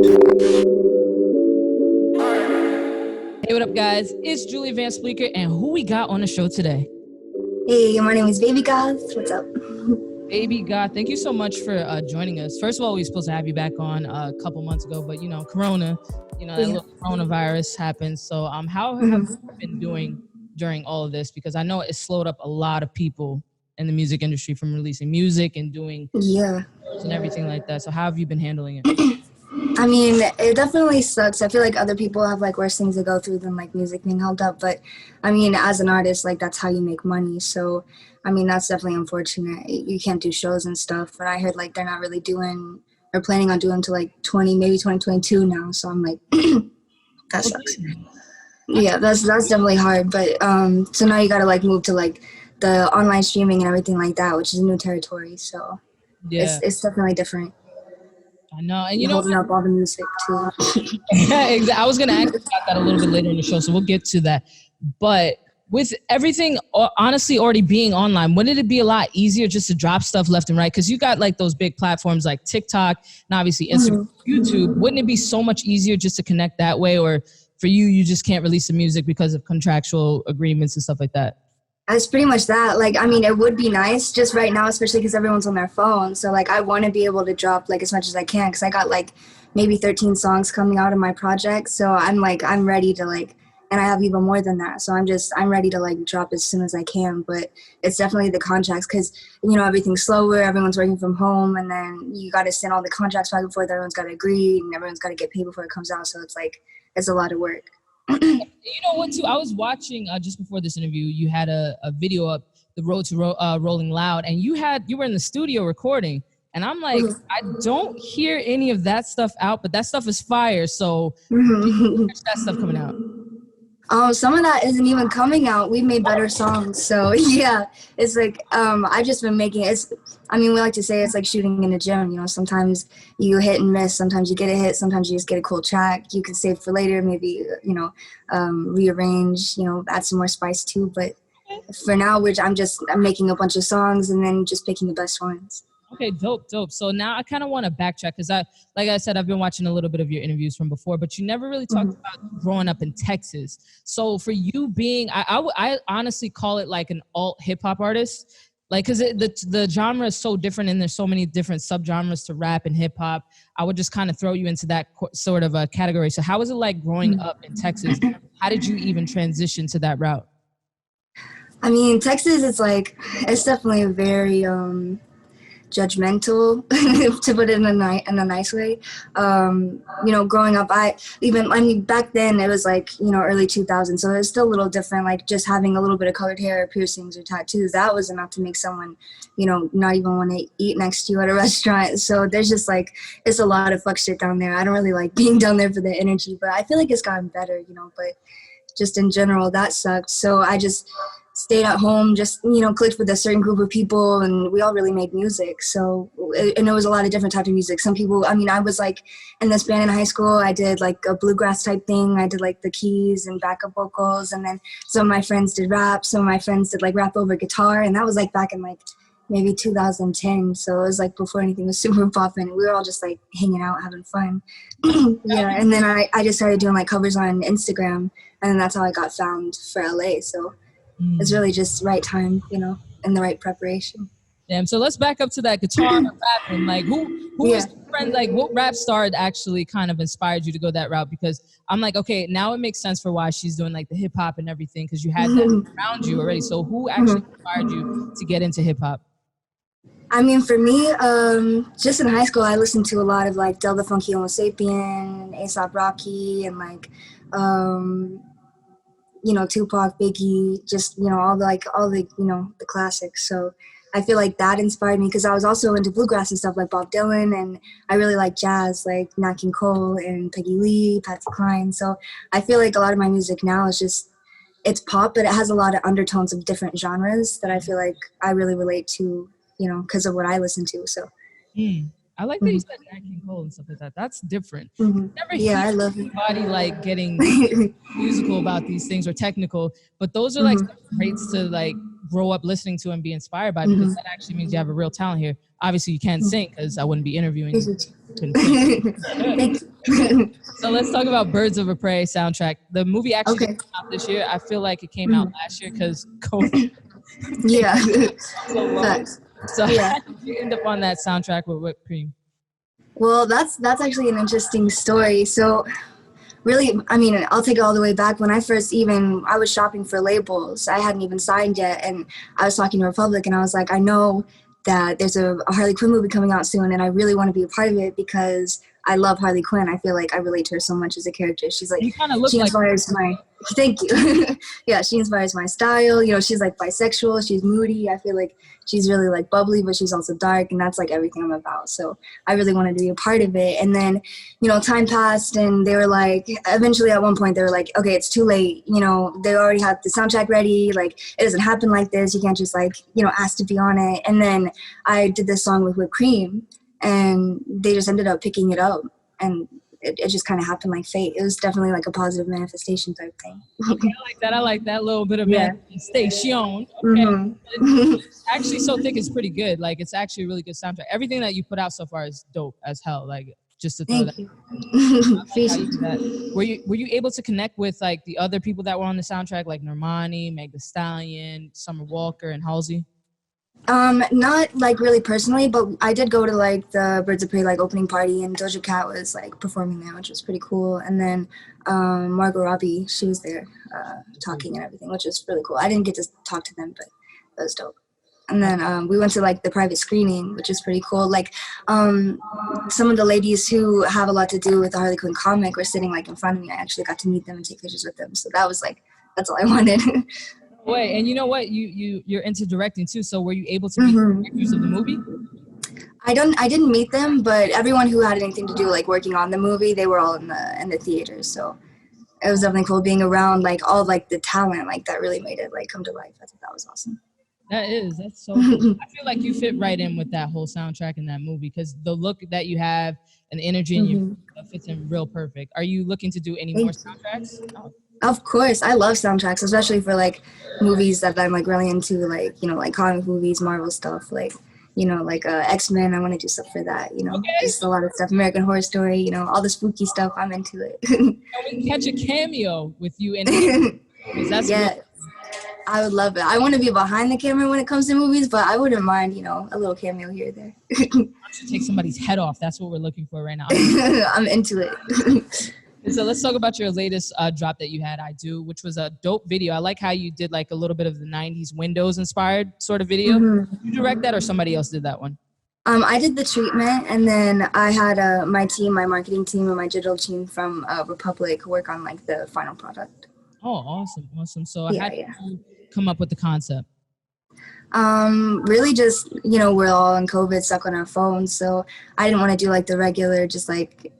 Hey, what up, guys? It's Julia Van Spleeker, and who we got on the show today? Hey, my name is Baby Goth. What's up? Baby Goth, thank you so much for joining us. First of all, we were supposed to have you back on a couple months ago, but Corona, that little coronavirus happened. So, how have you been doing during all of this? Because I know it slowed up a lot of people in the music industry from releasing music and doing and everything like that. So, how have you been handling it? I mean, it definitely sucks. I feel like other people have like worse things to go through than like music being held up. But I mean, as an artist, like that's how you make money. So, I mean, that's definitely unfortunate. You can't do shows and stuff. But I heard like they're not really doing or planning on doing to like 2022 now. So I'm like, that sucks. Yeah, that's definitely hard. But so now you got to like move to like the online streaming and everything like that, which is a new territory. So it's definitely different. I know, and holding up all the music too. Exactly. I was going to ask about that a little bit later in the show, so we'll get to that. But with everything honestly already being online, wouldn't it be a lot easier just to drop stuff left and right? Because you got like those big platforms like TikTok and obviously Instagram, YouTube. Wouldn't it be so much easier just to connect that way? Or for you just can't release the music because of contractual agreements and stuff like that? It's pretty much that. Like, I mean, it would be nice just right now, especially because everyone's on their phone. So, like, I want to be able to drop, like, as much as I can because I got, like, maybe 13 songs coming out of my project. So, I'm ready to, like, and I have even more than that. So, I'm ready to, like, drop as soon as I can. But it's definitely the contracts because, everything's slower. Everyone's working from home. And then you got to send all the contracts back and forth. Everyone's got to agree. And everyone's got to get paid before it comes out. So, it's, like, it's a lot of work. You know what, too? I was watching just before this interview, you had a video up, The Road to Rolling Loud, and you were in the studio recording. And I'm like, I don't hear any of that stuff out, but that stuff is fire. So that stuff coming out. Oh, some of that isn't even coming out. We made better songs. So yeah, it's like, I've just been making it. We like to say it's like shooting in the gym. Sometimes you hit and miss. Sometimes you get a hit. Sometimes you just get a cool track. You can save for later, maybe, rearrange, add some more spice too. But for now, I'm making a bunch of songs and then just picking the best ones. Okay, dope. So now I kind of want to backtrack because like I said, I've been watching a little bit of your interviews from before, but you never really talked about growing up in Texas. So for you being, I honestly call it like an alt hip hop artist, like because the genre is so different and there's so many different subgenres to rap and hip hop. I would just kind of throw you into that sort of a category. So how was it like growing up in Texas? How did you even transition to that route? I mean, Texas, it's definitely a very judgmental, to put it in a nice way. Growing up, back then it was like, early 2000s, so it was still a little different, like just having a little bit of colored hair, piercings, or tattoos, that was enough to make someone, not even want to eat next to you at a restaurant. So there's just like, it's a lot of fuck shit down there. I don't really like being down there for the energy, but I feel like it's gotten better, but just in general, that sucked. So I just stayed at home, just, clicked with a certain group of people, and we all really made music. So, and it was a lot of different types of music. Some people, I was like in this band in high school, I did like a bluegrass type thing. I did like the keys and backup vocals. And then some of my friends did rap. Some of my friends did like rap over guitar. And that was like back in like maybe 2010. So it was like before anything was super popping. We were all just like hanging out, having fun. Yeah. And then I just started doing like covers on Instagram. And then that's how I got found for LA. So it's really just right time, and the right preparation. Damn. So let's back up to that guitar and rapping. Like, who was your friend? Like, what rap star actually kind of inspired you to go that route? Because I'm like, okay, now it makes sense for why she's doing like the hip hop and everything, because you had that around you already. So who actually inspired you to get into hip hop? I mean, for me, just in high school, I listened to a lot of like Del the Funky Homo Sapien, A$AP Rocky, and like, Tupac, Biggie, just, all the the classics. So I feel like that inspired me because I was also into bluegrass and stuff like Bob Dylan, and I really like jazz, like Nat King Cole and Peggy Lee, Patsy Cline. So I feel like a lot of my music now is just, it's pop, but it has a lot of undertones of different genres that I feel like I really relate to, because of what I listen to. So. I like that you said Nat King Cole and stuff like that. That's different. I love anybody like getting musical about these things or technical, but those are like some traits to like grow up listening to and be inspired by, because that actually means you have a real talent here. Obviously, you can't sing because I wouldn't be interviewing you. Thank you. So let's talk about Birds of a Prey soundtrack. The movie actually Okay. came out this year. I feel like it came out last year because COVID. Yeah. So long. Facts. So Yeah. how did you end up on that soundtrack with whipped cream? Well, that's actually an interesting story. So really, I mean, I'll take it all the way back. When I was shopping for labels. I hadn't even signed yet, and I was talking to Republic, and I was like, I know that there's a Harley Quinn movie coming out soon, and I really want to be a part of it because I love Harley Quinn. I feel like I relate to her so much as a character. She's like, she inspires my, thank you. Yeah, she inspires my style. You know, she's like bisexual, she's moody. I feel like she's really like bubbly, but she's also dark, and that's like everything I'm about. So I really wanted to be a part of it. And then, you know, time passed, and they were like, eventually at one point they were like, okay, it's too late. You know, they already have the soundtrack ready. Like, it doesn't happen like this. You can't just like, you know, ask to be on it. And then I did this song with whipped cream, and they just ended up picking it up, and it just kind of happened like fate. It was definitely like a positive manifestation type thing. Okay, I like that little bit of manifestation. Okay. Mm-hmm. Actually, So Thick is pretty good. Like, it's actually a really good soundtrack. Everything that you put out so far is dope as hell. Like, just to throw Thank that. you. Were you able to connect with like the other people that were on the soundtrack, like Normani, Meg Thee Stallion, Summer Walker, and Halsey? Not like really personally, but I did go to like the Birds of Prey like opening party, and Doja Cat was like performing there, which was pretty cool. And then Margot Robbie, she was there talking and everything, which was really cool. I didn't get to talk to them, but that was dope. And then we went to like the private screening, which is pretty cool. Like some of the ladies who have a lot to do with the Harley Quinn comic were sitting like in front of me. I actually got to meet them and take pictures with them. So that was like, that's all I wanted. Wait, and you know what? You're into directing too. So were you able to meet the directors of the movie? I didn't meet them, but everyone who had anything to do like working on the movie, they were all in the theaters. So it was definitely cool being around like all like the talent like that really made it like come to life. I think that was awesome. That's so cool. I feel like you fit right in with that whole soundtrack in that movie because the look that you have and the energy in you fits in real perfect. Are you looking to do any more soundtracks? Oh. Of course, I love soundtracks, especially for like movies that I'm like really into, like, you know, like comic movies, Marvel stuff, like, you know, like X-Men. I want to do stuff for that, you know, just a lot of stuff. American Horror Story, you know, all the spooky stuff. I'm into it. Can we catch a cameo with you in it? Yeah, I would love it. I want to be behind the camera when it comes to movies, but I wouldn't mind, you know, a little cameo here or there. I should take somebody's head off. That's what we're looking for right now. I'm into it. So let's talk about your latest drop that you had, I Do, which was a dope video. I like how you did like a little bit of the 90s Windows inspired sort of video. Did you direct that or somebody else did that one? I did the treatment, and then I had my team, my marketing team, and my digital team from Republic work on like the final product. Oh, awesome. So how did you come up with the concept? Really just, you know, we're all in COVID, stuck on our phones, so I didn't want to do like the regular, just like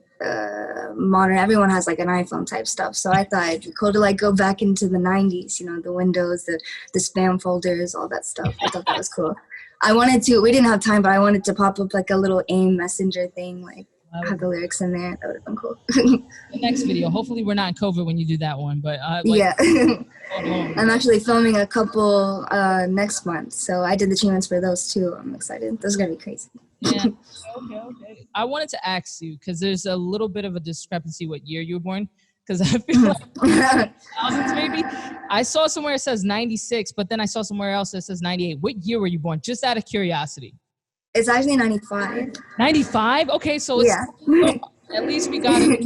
modern, everyone has like an iPhone type stuff, so I thought it'd be cool to like go back into the 90s, you know, the Windows, the spam folders, all that stuff. I thought that was cool. We didn't have time, but I wanted to pop up like a little AIM messenger thing, like have the lyrics in there. That would have been cool. The next video, hopefully we're not in COVID when you do that one, but yeah. I'm actually filming a couple next month, so I did the treatments for those too. I'm excited. Those are gonna be crazy. Yeah. Okay. I wanted to ask you because there's a little bit of a discrepancy what year you were born. Because I feel like maybe I saw somewhere it says 96, but then I saw somewhere else that says 98. What year were you born? Just out of curiosity. It's actually 95. 95? Okay, so it's at least we got it.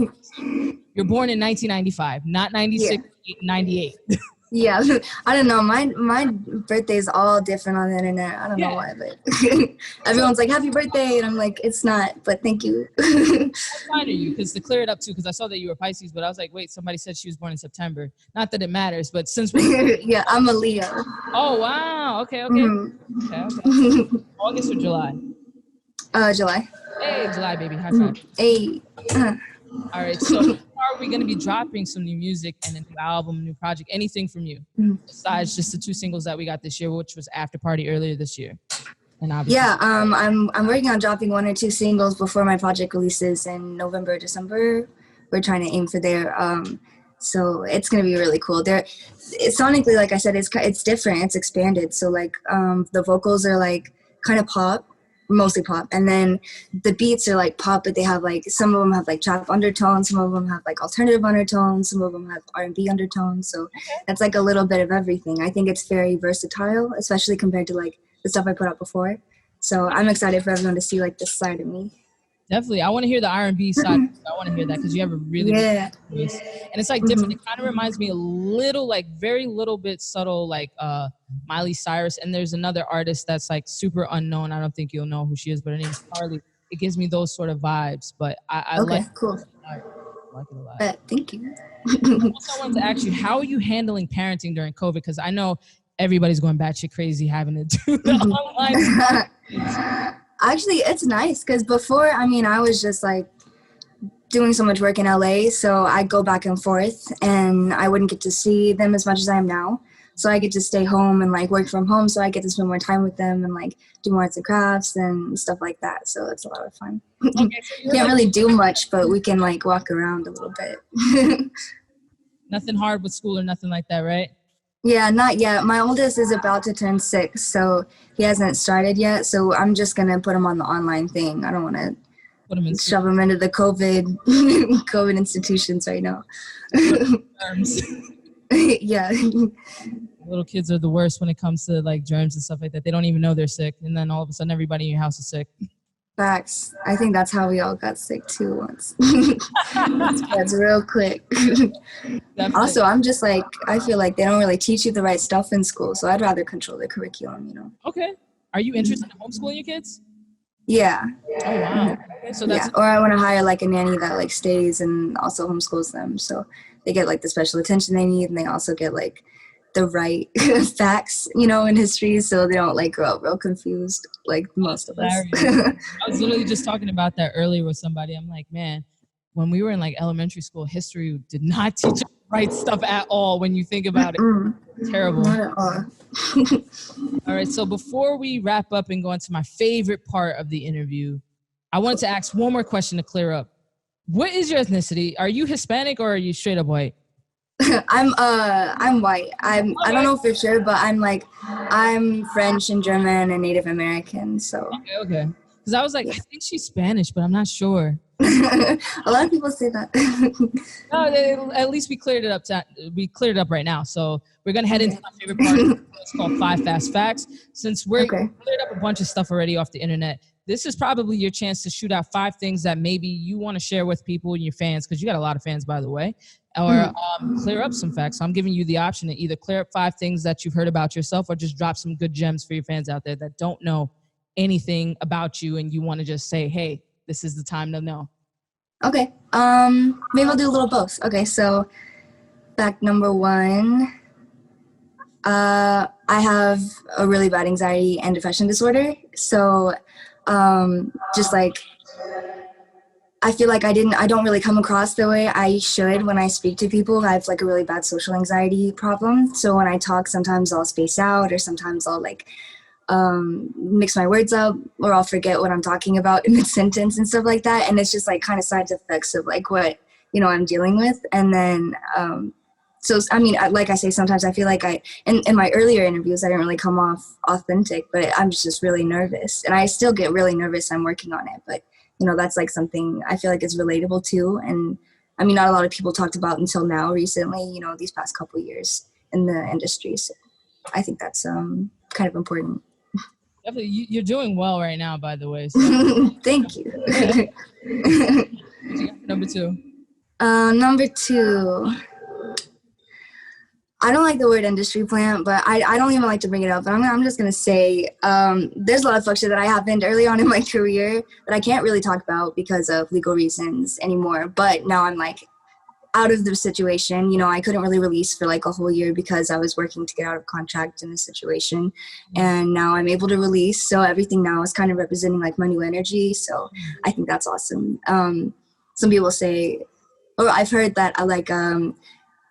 You're born in 1995, not 96, 98. Yeah, I don't know. My birthday is all different on the internet. I don't know why, but everyone's like, happy birthday. And I'm like, it's not, but thank you. What sign are you? Because to clear it up too, because I saw that you were Pisces, but I was like, wait, somebody said she was born in September. Not that it matters, but since yeah, I'm a Leo. Oh, wow. Okay. Mm-hmm. Okay. August or July? July. Hey, July, baby. High five. Hey. All right, so are we going to be dropping some new music and a new album, new project, anything from you besides just the 2 singles that we got this year, which was After Party earlier this year? And obviously, I'm working on dropping 1 or 2 singles before my project releases in November, December. We're trying to aim for there. So it's going to be really cool. Sonically, like I said, it's different. It's expanded. So like the vocals are like kind of pop. mostly pop. And then the beats are like pop, but they have like, some of them have like trap undertones, some of them have like alternative undertones, some of them have R&B undertones. So that's like a little bit of everything. I think it's very versatile, especially compared to like the stuff I put out before. So I'm excited for everyone to see like this side of me. Definitely. I want to hear the R&B side. I want to hear that because you have a really good voice. And it's like different. It kind of reminds me a little, like very little bit subtle, like Miley Cyrus. And there's another artist that's like super unknown. I don't think you'll know who she is, but her name's Carly. It gives me those sort of vibes. But I like cool. I like it a lot. Thank you. Also, I wanted to ask you, how are you handling parenting during COVID? Because I know everybody's going batshit crazy having to do the online. Actually, it's nice because before, I mean, I was just like doing so much work in LA, so I'd go back and forth and I wouldn't get to see them as much as I am now. So I get to stay home and like work from home, so I get to spend more time with them and like do more arts and crafts and stuff like that. So it's a lot of fun. Okay, so can't really do much, but we can like walk around a little bit. Nothing hard with school or nothing like that, right? Yeah, not yet. My oldest is about to turn 6, so he hasn't started yet. So I'm just going to put him on the online thing. I don't want to shove him into the COVID institutions right now. Yeah. Little kids are the worst when it comes to like germs and stuff like that. They don't even know they're sick. And then all of a sudden everybody in your house is sick. Facts. I think that's how we all got sick too once. That's real quick. Also, I'm just like, I feel like they don't really teach you the right stuff in school, so I'd rather control the curriculum, you know. Okay. Are you interested in homeschooling your kids? Yeah. Oh, wow. Okay, so that's or I want to hire like a nanny that like stays and also homeschools them, so they get like the special attention they need, and they also get like the right facts, you know, in history, so they don't like grow up real confused like most of us. I was literally just talking about that earlier with somebody. I'm like, man, when we were in like elementary school, history did not teach us the right stuff at all when you think about it. Terrible. Not at all. All right, so before we wrap up and go into my favorite part of the interview, I wanted to ask one more question to clear up. What is your ethnicity? Are you Hispanic or are you straight up white? I'm white. I don't know for sure, but I'm French and German and Native American. So okay. Because I was like, I think she's Spanish, but I'm not sure. A lot of people say that. No, at least we cleared it up. We cleared it up right now. So we're gonna head into my favorite part. It's called 5 Fast Facts. Since we cleared up a bunch of stuff already off the internet, this is probably your chance to shoot out 5 things that maybe you want to share with people and your fans, because you got a lot of fans, by the way, or clear up some facts. So I'm giving you the option to either clear up 5 things that you've heard about yourself or just drop some good gems for your fans out there that don't know anything about you and you want to just say, hey, this is the time to know. Okay. Maybe I'll do a little both. Okay, so fact number 1, I have a really bad anxiety and depression disorder. So just like, I feel like I don't really come across the way I should when I speak to people. I have like a really bad social anxiety problem. So when I talk, sometimes I'll space out, or sometimes I'll like mix my words up, or I'll forget what I'm talking about in mid-sentence and stuff like that. And it's just like kind of side effects of like what, you know, I'm dealing with. And then, so, I mean, like I say, sometimes I feel like in my earlier interviews, I didn't really come off authentic, but I'm just really nervous. And I still get really nervous. I'm working on it. But, you know, that's like something I feel like is relatable too. And I mean, not a lot of people talked about until now recently, you know, these past couple of years in the industry. So I think that's kind of important. Definitely. You're doing well right now, by the way. So. Thank you. Number 2. Number 2. I don't like the word industry plant, but I don't even like to bring it up. But I'm just going to say there's a lot of fuck shit that I happened early on in my career that I can't really talk about because of legal reasons anymore. But now I'm like out of the situation. You know, I couldn't really release for like a whole year because I was working to get out of contract in this situation. And now I'm able to release. So everything now is kind of representing like my new energy. So I think that's awesome. Some people say, or I've heard that I like,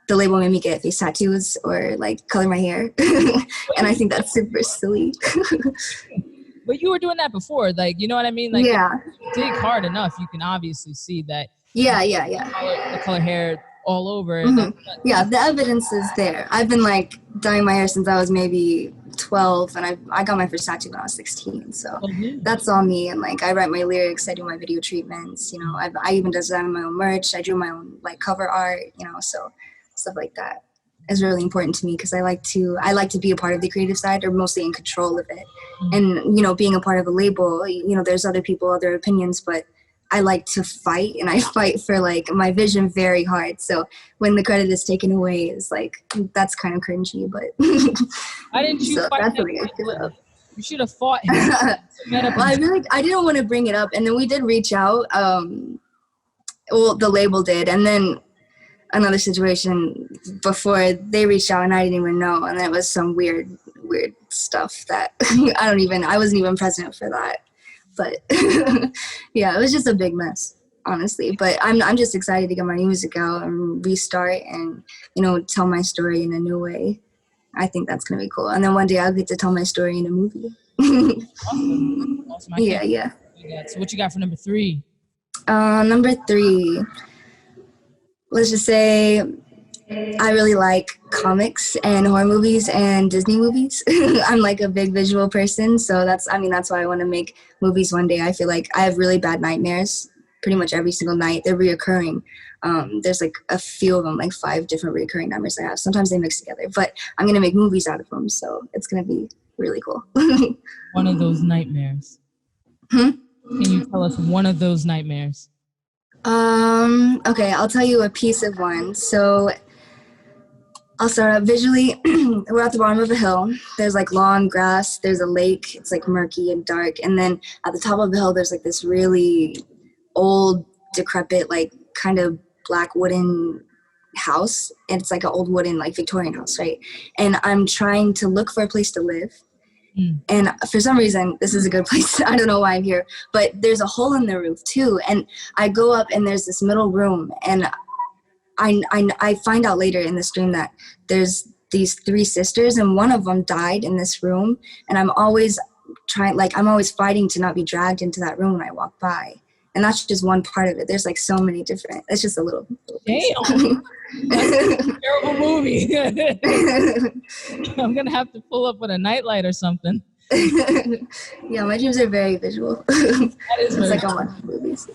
the label made me get face tattoos or like color my hair. And I think that's super silly. But you were doing that before, like, you know what I mean? Like, yeah. If you dig hard enough, you can obviously see that. Yeah. The color hair all over. Yeah, the evidence is there. I've been like dyeing my hair since I was maybe 12, and I got my first tattoo when I was 16. So that's all me. And like, I write my lyrics, I do my video treatments, you know, I even design my own merch. I do my own like cover art, you know, so stuff like that is really important to me because I like to be a part of the creative side, or mostly in control of it. And, you know, being a part of a label, you know, there's other people, other opinions, but I like to fight, and I fight for like my vision very hard. So when the credit is taken away, is like, that's kind of cringy, but why didn't you so fight that's him? something I feel up. You should have fought him. Well, I didn't want to bring it up, and then we did reach out. Well, the label did, and then another situation before they reached out, and I didn't even know, and then it was some weird stuff that I wasn't even present for that. But yeah, it was just a big mess, honestly. But I'm just excited to get my music out and restart and, you know, tell my story in a new way. I think that's gonna be cool. And then one day I'll get to tell my story in a movie. Awesome. Yeah. So what you got for number 3? Number 3. Let's just say I really like comics and horror movies and Disney movies. I'm like a big visual person, so that's why I want to make movies one day. I feel like I have really bad nightmares pretty much every single night. They're reoccurring. There's like a few of them, like 5 different reoccurring nightmares I have. Sometimes they mix together, but I'm going to make movies out of them, so it's going to be really cool. One of those nightmares. Can you tell us one of those nightmares? Okay, I'll tell you a piece of one. So I'll start out visually. We're at the bottom of a hill. There's like long grass. There's a lake. It's like murky and dark. And then at the top of the hill, there's like this really old, decrepit, like kind of black wooden house. And it's like an old wooden, like Victorian house, right? And I'm trying to look for a place to live. And for some reason, this is a good place. I don't know why I'm here, but there's a hole in the roof too. And I go up and there's this middle room, and I find out later in this dream that there's these 3 sisters, and one of them died in this room. And I'm always fighting to not be dragged into that room when I walk by. And that's just one part of it. There's like so many different, it's just a little damn. That's a terrible movie. I'm going to have to pull up with a nightlight or something. Yeah, my dreams are very visual. That is it's like I watch movies.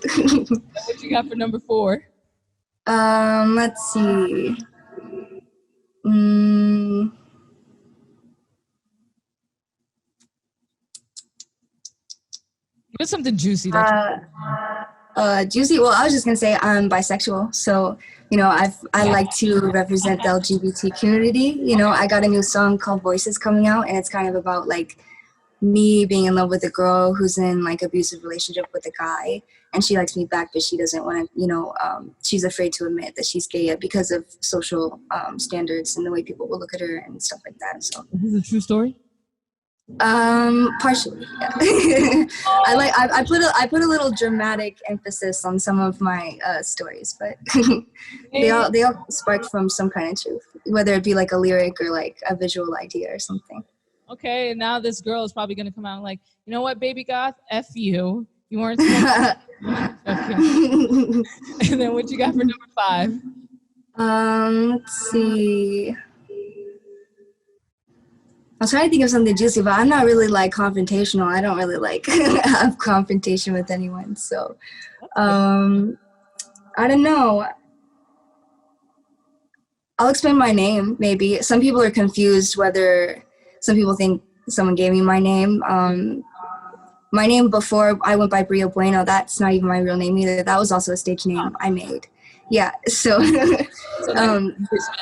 What you got for number 4? Let's see. Give us something juicy. Juicy. Well, I was just gonna say I'm bisexual, so you know I like to represent the LGBT community. You know, I got a new song called Voices coming out, and it's kind of about like me being in love with a girl who's in like abusive relationship with a guy, and she likes me back, but she doesn't want to, you know, she's afraid to admit that she's gay because of social standards and the way people will look at her and stuff like that. So is this a true story? Partially. Yeah. I put a little dramatic emphasis on some of my stories, but they all spark from some kind of truth, whether it be like a lyric or like a visual idea or something. Okay, now this girl is probably gonna come out like, you know what, baby goth, F you. You weren't supposed to. And then what you got for number 5? Let's see. I was trying to think of something juicy, but I'm not really like confrontational. I don't really like have confrontation with anyone. So, I don't know. I'll explain my name, maybe. Some people are confused whether some people think someone gave me my name. My name before I went by Bria Bueno, that's not even my real name either. That was also a stage name I made. Yeah, so Spanish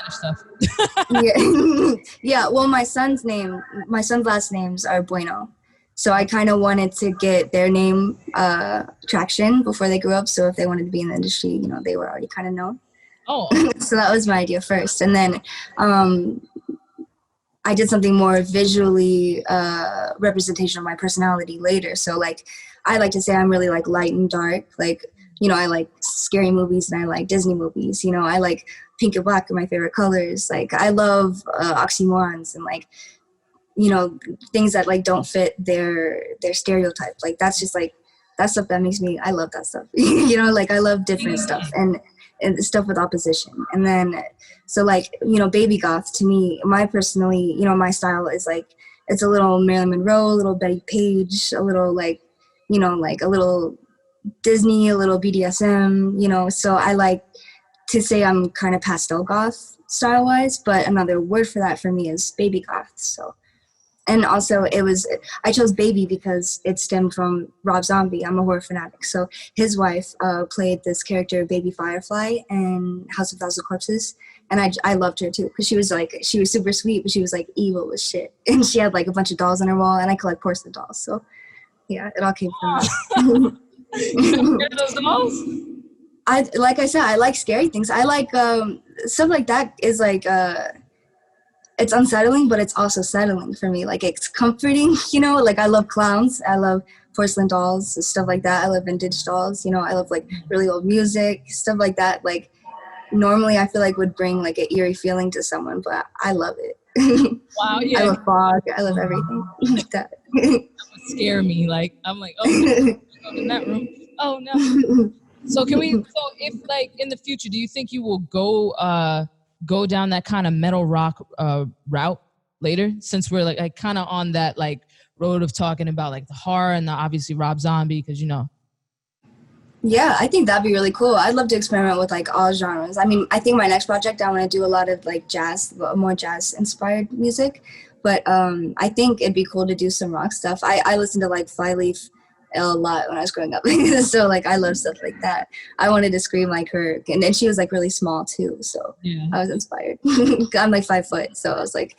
stuff. yeah, well, my son's last names are Bueno. So I kind of wanted to get their name traction before they grew up. So if they wanted to be in the industry, you know, they were already kind of known. Oh. So that was my idea first. And then I did something more visually representation of my personality later. So like, I like to say I'm really like light and dark. Like, you know, I like scary movies and I like Disney movies. You know, I like pink and black are my favorite colors. Like, I love oxymorons and like, you know, things that like don't fit their stereotype. Like, that's just like, that stuff that makes me, I love that stuff. You know, like I love different stuff and stuff with opposition. And then, so like, you know, baby goth to me, my personally, you know, my style is like it's a little Marilyn Monroe, a little Betty Page, a little like, you know, like a little Disney, a little BDSM, you know. So I like to say I'm kind of pastel goth style wise, but another word for that for me is baby goth. So, and also I chose baby because it stemmed from Rob Zombie. I'm a horror fanatic. So his wife played this character, Baby Firefly, in House of Thousand Corpses. And I loved her too, because she was super sweet, but she was like evil as shit. And she had like a bunch of dolls on her wall, and I collect porcelain dolls. So yeah, it all came from me. You scared of those dolls? Like I said, I like scary things. I like stuff like that is like it's unsettling, but it's also settling for me. Like it's comforting, you know, like I love clowns. I love porcelain dolls, stuff like that. I love vintage dolls, you know, I love like really old music, stuff like that. Like normally I feel like would bring like an eerie feeling to someone, but I love it. Wow, yeah. I love fog. I love everything like that. That would scare me. Like, I'm like, oh, no, go in that room. Oh, no. So if like in the future, do you think you will go down that kind of metal rock route later, since we're like kind of on that like road of talking about like the horror and the obviously Rob Zombie, because you know. Yeah, I think that'd be really cool. I'd love to experiment with like all genres. I mean, I think my next project I want to do a lot of like jazz, more jazz inspired music, but I think it'd be cool to do some rock stuff. I listened to like Flyleaf a lot when I was growing up. So like I love stuff like that. I wanted to scream like her, and then she was like really small too, so yeah. I was inspired. I'm like 5 foot, so I was like,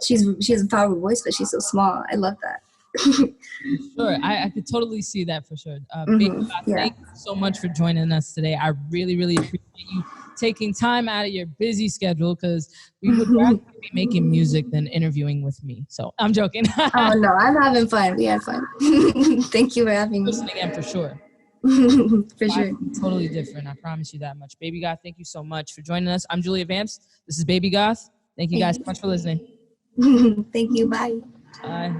she has a powerful voice, but she's so small. I love that. Sure, I could totally see that for sure. Baby God, thank you so much for joining us today. I really, really appreciate you taking time out of your busy schedule, because we would rather be making music than interviewing with me. So I'm joking. Oh no, I'm having fun. We had fun. Thank you for having me. Listen again for sure. For sure. Totally different. I promise you that much. Baby Goth, thank you so much for joining us. I'm Julia Vamps. This is Baby Goth. Thank you guys so much for listening. Thank you. Bye. Bye.